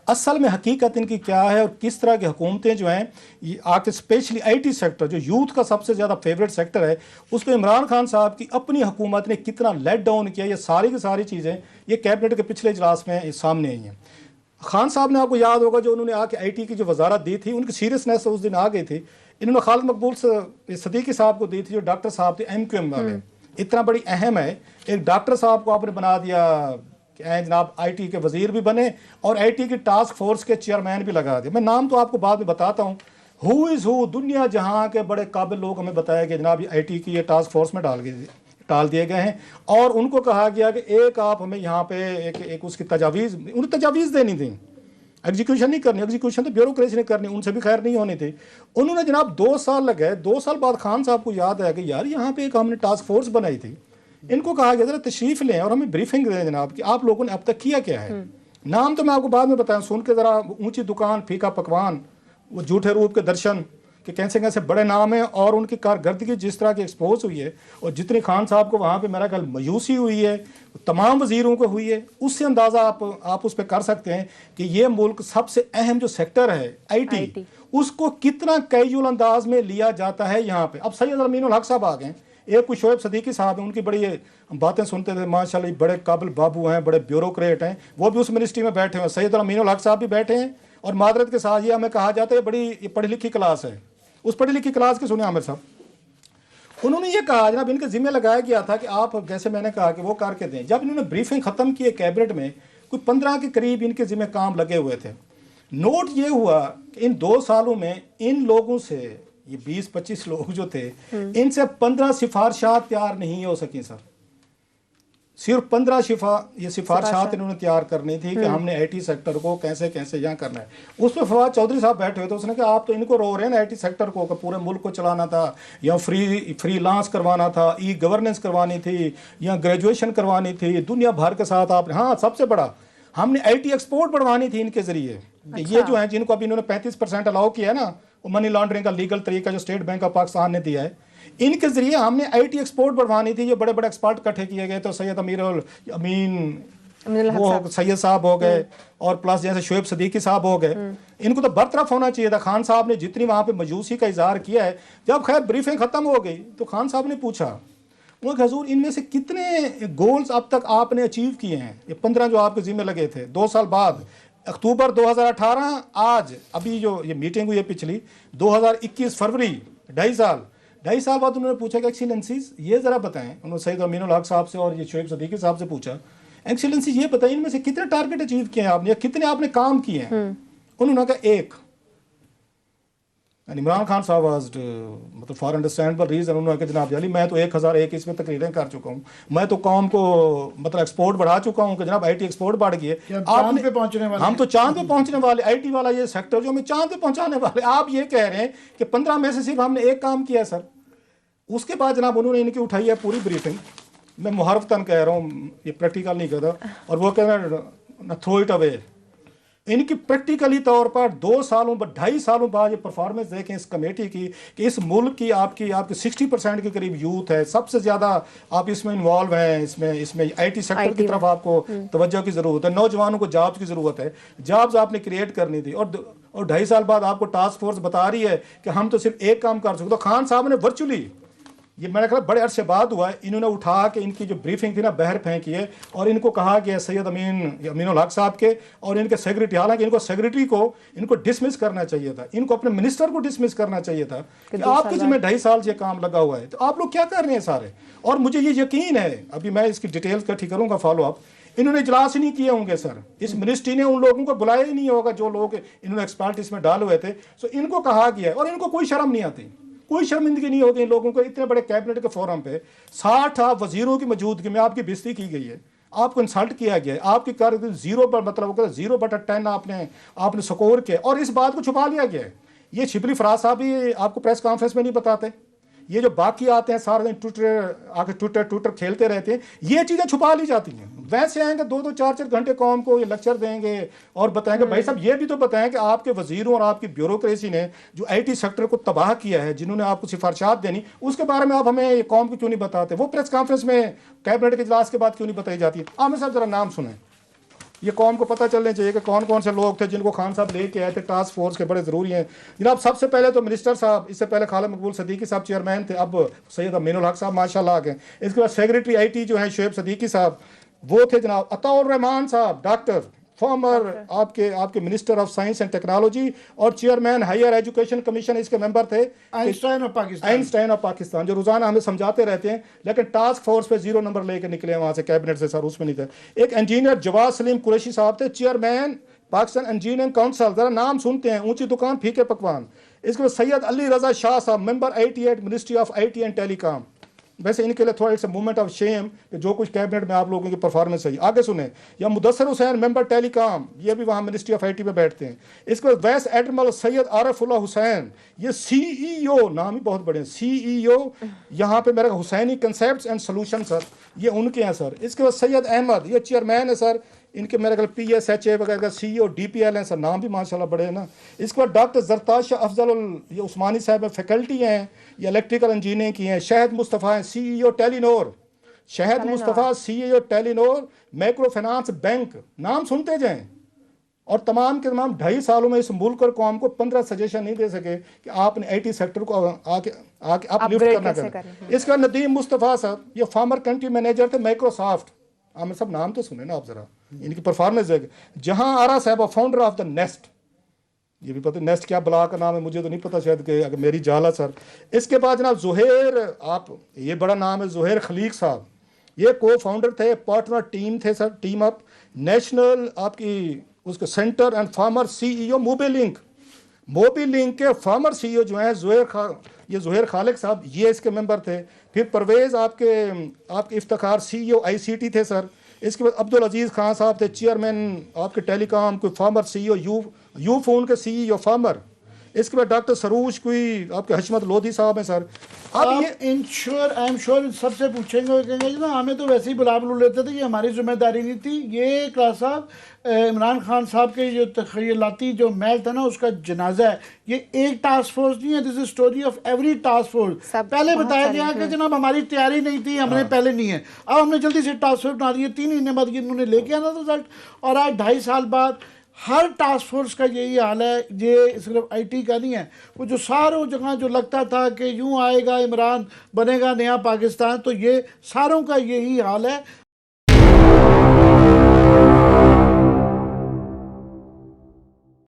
असल में हकीकत इनकी क्या है और किस तरह की हुकूमतें जो हैं ये आके स्पेशली आईटी सेक्टर जो यूथ का सबसे ज़्यादा फेवरेट सेक्टर है उसको इमरान खान साहब की अपनी हुकूमत ने कितना लेट डाउन किया, ये सारी की सारी चीज़ें ये कैबिनेट के पिछले इजलास में सामने आई हैं। खान साहब ने आपको याद होगा जो उन्होंने आके आईटी की जो वजारत दी थी उनकी सीरियसनेस उस दिन आ गई थी। इन्होंने खालिद मकबूल सदीकी साहब को दी थी जो डॉक्टर साहब थे MQM वाले, इतना बड़ी अहम है। एक डॉक्टर साहब को आपने बना दिया कि जनाब आईटी के वजीर भी बने और आईटी की टास्क फोर्स के चेयरमैन भी लगा दिए। मैं नाम तो आपको बाद में बताता हूँ। हु इज़ हु दुनिया जहाँ के बड़े काबिल लोग हमें बताया कि जनाब ये आईटी की ये टास्क फोर्स में डाल दिए गए हैं और उनको कहा गया कि एक आप हमें यहाँ पे एक उसकी तजावीज़ उन्हें तजावीज़ देनी थी, एग्जीक्यूशन नहीं करनी, एग्जीक्यूशन तो ब्यूरोक्रेसी ने करनी, उनसे भी खैर नहीं होनी थी। उन्होंने जनाब 2 साल लगे, 2 साल बाद खान साहब को याद आया कि यार यहाँ पे एक हमने टास्क फोर्स बनाई थी, इनको कहा गया जरा तशरीफ लें और हमें ब्रीफिंग दें जनाब कि आप लोगों ने अब तक किया क्या है। नाम तो मैं आपको बाद में बताऊं, सुन के ज़रा ऊंची दुकान फीका पकवान, वो झूठे रूप के दर्शन कि कैसे कैसे बड़े नाम हैं और उनकी कारकर्दगी जिस तरह की एक्सपोज हुई है और जितनी खान साहब को वहाँ पे मेरा ख्याल मायूसी हुई है तमाम वजीरों को हुई है, उससे अंदाज़ा आप उस पर कर सकते हैं कि ये मुल्क सबसे अहम जो सेक्टर है आईटी उसको कितना कैजुअल अंदाज में लिया जाता है यहाँ पे। अब सैयद अमीनुल हक साहब आ गए, एक कुछ शोएब सदीकी साहब हैं, उनकी बड़ी बातें सुनते थे माशाल्लाह, बड़े काबिल बाबू हैं, बड़े ब्यूरोक्रेट हैं, वो भी उस मिनिस्ट्री में बैठे हुए। सैयद अमीनुल हक साहब भी बैठे हैं और मादरत के साथ ये हमें कहा जाता है बड़ी पढ़ी लिखी क्लास है। उस पढ़ी लिखी क्लास की सुने आमिर साहब, उन्होंने ये कहा जनाब इनके जिम्मे लगाया गया था कि आप जैसे मैंने कहा कि वो करके दें। जब इन्होंने ब्रीफिंग ख़त्म की कैबिनेट में कोई 15 के करीब इनके जिम्मे काम लगे हुए थे। नोट ये हुआ कि इन 2 सालों में इन लोगों से ये 20-25 लोग जो थे इनसे 15 सिफारिशात तैयार नहीं हो सकी सर। सिर्फ 15 सिफारिशात इन्होंने तैयार करनी थी कि हमने आईटी सेक्टर को कैसे कैसे यहाँ करना है। उस पर फवाद चौधरी साहब बैठे हुए थे, उसने कहा आप तो इनको रो रहे हैं ना आईटी सेक्टर को कि पूरे मुल्क को चलाना था या फ्री लांस करवाना था, ई गवर्नेंस करवानी थी या ग्रेजुएशन करवानी थी दुनिया भर के साथ आपने। हाँ, सबसे बड़ा हमने आईटी एक्सपोर्ट बढ़वानी थी इनके जरिए। ये जो है जिनको अभी इन्होंने 35% अलाउ किया है ना, वो मनी लॉन्ड्रिंग का लीगल तरीका जो स्टेट बैंक ऑफ पाकिस्तान ने दिया है, इनके जरिए हमने आईटी एक्सपोर्ट बढ़वानी थी। ये बड़े बड़े एक्सपर्ट इकट्ठे किए गए, तो सैयद वो सैयद साहब हो गए और प्लस जैसे शोएब सदीकी साहब हो गए, इनको तो बरतरफ होना चाहिए था। खान साहब ने जितनी वहाँ पे मजूसी का इजहार किया है, जब खैर ब्रीफिंग खत्म हो गई तो खान साहब ने पूछा वो हजूर इनमें से कितने गोल्स अब तक आपने अचीव किए हैं, ये 15 जो आपके जिम्मे लगे थे 2 साल बाद, अक्टूबर 2018 आज अभी जो ये मीटिंग हुई है पिछली 2021 फरवरी, 2.5 साल बाद उन्होंने पूछा कि एक्सीलेंसीज ये ज़रा बताएं। उन्होंने सैयद अमीनुल हक साहब से और ये शोएब सदीकी साहब से पूछा एक्सीलेंसीज ये बताएं इनमें से कितने टारगेट अचीव किए हैं आपने या कितने आपने काम किए हैं। उन्होंने कहा 1। इमरान खान साहब वाज मतलब फॉर अंडरस्टैंडेबल रीजन उन्होंने कहा जनाब जाली मैं तो 1001 इसमें तकरीरें कर चुका हूँ, मैं तो कौम को मतलब एक्सपोर्ट बढ़ा चुका हूँ कि जनाब आईटी एक्सपोर्ट बढ़ गई है, आप पे पहुंचने वाले, हम तो चांद पे पहुंचने वाले, आईटी वाला ये सेक्टर जो हमें चांद पे पहुंचाने वाले। आप ये कह रहे हैं कि 15 में से सिर्फ हमने 1 काम किया है सर। उसके बाद जनाब उन्होंने इनकी उठाई है पूरी ब्रीफिंग, मैं मुहारफतन कह रहा हूँ, ये प्रैक्टिकल नहीं कहता, और वो कह रहे हैं थ्रो इट अवे। इनकी प्रैक्टिकली तौर पर 2 सालों 2.5 सालों बाद ये परफॉर्मेंस देखें इस कमेटी की कि इस मुल्क की आपकी 60% के करीब यूथ है, सबसे ज़्यादा आप इसमें इन्वॉल्व हैं, इसमें आईटी सेक्टर की तरफ आपको तवज्जो की ज़रूरत है, नौजवानों को जॉब्स की ज़रूरत है, जॉब्स आपने क्रिएट करनी थी और 2.5 साल बाद आपको टास्क फोर्स बता रही है कि हम तो सिर्फ 1 काम कर सकते। तो खान साहब ने वर्चुअली ये मैंने कहा बड़े अरसे बाद हुआ है, इन्होंने उठा के इनकी जो ब्रीफिंग थी ना बहर फेंकी है और इनको कहा गया सैयद अमीनुल हक साहब के और इनके सेक्रेटरी, हालांकि इनको सेक्रेटरी को इनको डिसमिस करना चाहिए था, इनको अपने मिनिस्टर को डिसमिस करना चाहिए था कि आपके जिम्मे 2.5 साल से काम लगा हुआ है, तो आप लोग क्या कर रहे हैं सारे। और मुझे ये यकीन है, अभी मैं इसकी डिटेल्स इकट्ठी करूँगा फॉलो अप, इन्होंने इजलास ही नहीं किए होंगे सर, इस मिनिस्ट्री ने उन लोगों को बुलाया ही नहीं होगा जो लोग इन्होंने एक्सपर्ट इसमें डाले हुए थे। सो इनको कहा गया है और इनको कोई शर्म नहीं आती, कोई शर्मिंदगी नहीं होती इन लोगों को। इतने बड़े कैबिनेट के फोरम पे 60 वजीरों की मौजूदगी में आपकी बेइज्जती की गई है, आपको इंसल्ट किया गया है, आपकी कारकर्दगी 0 पर मतलब 0/10 आपने स्कोर किया और इस बात को छुपा लिया गया है। ये शिबली फराज साहब भी आपको प्रेस कॉन्फ्रेंस में नहीं बताते, ये जो बाकी आते हैं सारे दिन ट्विटर खेलते रहते हैं, ये चीज़ें छुपा ली जाती हैं। वैसे आएंगे 2-2 4-4 घंटे कौम को ये लेक्चर देंगे और बताएंगे भाई साहब ये भी तो बताएं कि आपके वजीरों और आपकी ब्यूरोक्रेसी ने जो आईटी सेक्टर को तबाह किया है, जिन्होंने आपको सिफारिशात देनी, उसके बारे में आप हमें कौम को क्यों नहीं बताते। वो प्रेस कॉन्फ्रेंस में कैबिनेट के इजलास के बाद क्यों नहीं बताई जाती है। आमिर साहब जरा नाम सुने, ये कौम को पता चलना चाहिए कि कौन कौन से लोग थे जिनको खान साहब लेके आए थे टास्क फोर्स के, बड़े ज़रूरी हैं जनाब। सबसे पहले तो मिनिस्टर साहब, इससे पहले खालिद मकबूल सदीकी साहब चेयरमैन थे, अब सैयद अमीनुल हक साहब माशाल्लाह आ गए। इसके बाद सेक्रेटरी IT जो हैं शुएब सदीकी साहब, वो थे जनाब। अताउर रहमान साहब डॉक्टर, फॉर्मर आपके minister of science and technology और चेयरमैन हायर एजुकेशन कमीशन, इसके मेंबर थे आइंस्टाइन ऑफ पाकिस्तान, जो रोजाना हमें समझाते रहते हैं, लेकिन टास्क फोर्स पे 0 नंबर लेकर निकले वहां से कैबिनेट से सर, उसमें नहीं थे। एक इंजीनियर जवाद सलीम कुरैशी साहब थे, चेयरमैन पाकिस्तान इंजीनियरिंग काउंसिल, जरा नाम सुनते हैं, ऊंची दुकान फीके पकवान। इसके बाद सैयद अली रजा शाह साहब, member 88 ministry of IT and telecom. वैसे इनके लिए थोड़ा इट्स मूवमेंट ऑफ शेम कि जो कुछ कैबिनेट में आप लोगों की परफॉर्मेंस है। आगे सुने, या मुदस्सर हुसैन मेंबर टेलीकॉम, ये भी वहाँ मिनिस्ट्री ऑफ IT पे बैठते हैं। इसके बाद वाइस एडमिरल सैयद आरफुल्लाह हुसैन, ये CEO, नाम ही बहुत बड़े हैं, CEO यहाँ पे मेरा Husaini concept and solution sir, ये उनके हैं सर। इसके बाद सैयद अहमद, ये चेयरमैन है सर, इनके मेरे ख्याल PSHA वगैरह का CEO DPL हैं सर, नाम भी माशाल्लाह बड़े हैं ना। इसके बाद डॉक्टर जरताशा अफजल, ये उस्मानी साहब फैकल्टी हैं, ये इलेक्ट्रिकल इंजीनियरिंग की हैं। शहद मुस्तफ़ा हैं CEO टेलीनोर, शहद Mustafa CEO Telenor micro finance bank, नाम सुनते जाएं। और तमाम के तमाम 2.5 सालों में इस मुल्क और कौम को 15 सजेशन नहीं दे सके कि आपने IT सेक्टर को आके अपलिफ्ट करना करें। इसका नदीम मुस्तफ़ा साहब, ये फॉर्मर कंट्री मैनेजर थे माइक्रोसॉफ्ट, हमें सब नाम तो सुने ना आप जरा, इनकी परफॉर्मेंस है। जहां आरा साहब फाउंडर ऑफ द नेस्ट, ये भी पता नेस्ट क्या ब्लॉक का नाम है, मुझे तो नहीं पता, शायद कि अगर मेरी जाला सर। इसके बाद जनाब जुहैर, आप ये बड़ा नाम है जुहैर खलीक साहब, ये को फाउंडर थे, पार्टनर टीम थे सर, टीम अप नेशनल आपकी उसके centre and former CEO Mobilink के फार्मर CEO जो हैं जुहैर खालिक साहब, ये इसके मेंबर थे। फिर परवेज़ आपके इफ्तिखार CEO ICT थे सर। इसके बाद अब्दुल अजीज़ खान साहब थे, चेयरमैन आपके टेलीकॉम, कोई फार्मर CEO यू फोन के CEO फार्मर। इसके बाद डॉक्टर सरूज, कोई आपके हशमत लोधी साहब हैं सर। अब ये आई एम श्योर सबसे पूछेंगे, कहेंगे ना हमें तो वैसे ही बुला लेते थे, ये हमारी जिम्मेदारी नहीं थी। ये क्लास साहब इमरान खान साहब के जो तखयलाती जो महल था ना, उसका जनाजा है। ये एक टास्क फोर्स नहीं है, this is story of every task force. पहले बताया गया कि जनाब हमारी तैयारी नहीं थी, हमने पहले नहीं है, अब हमने जल्दी से टास्क फोर्स बना दी है। 3 महीने बाद इन्होंने लेके आना रिजल्ट, और आज 2.5 साल बाद हर टास्क फोर्स का यही हाल है। ये सिर्फ IT का नहीं है, वो जो सारों जगह जो लगता था कि यूं आएगा इमरान, बनेगा नया पाकिस्तान, तो ये सारों का यही हाल है।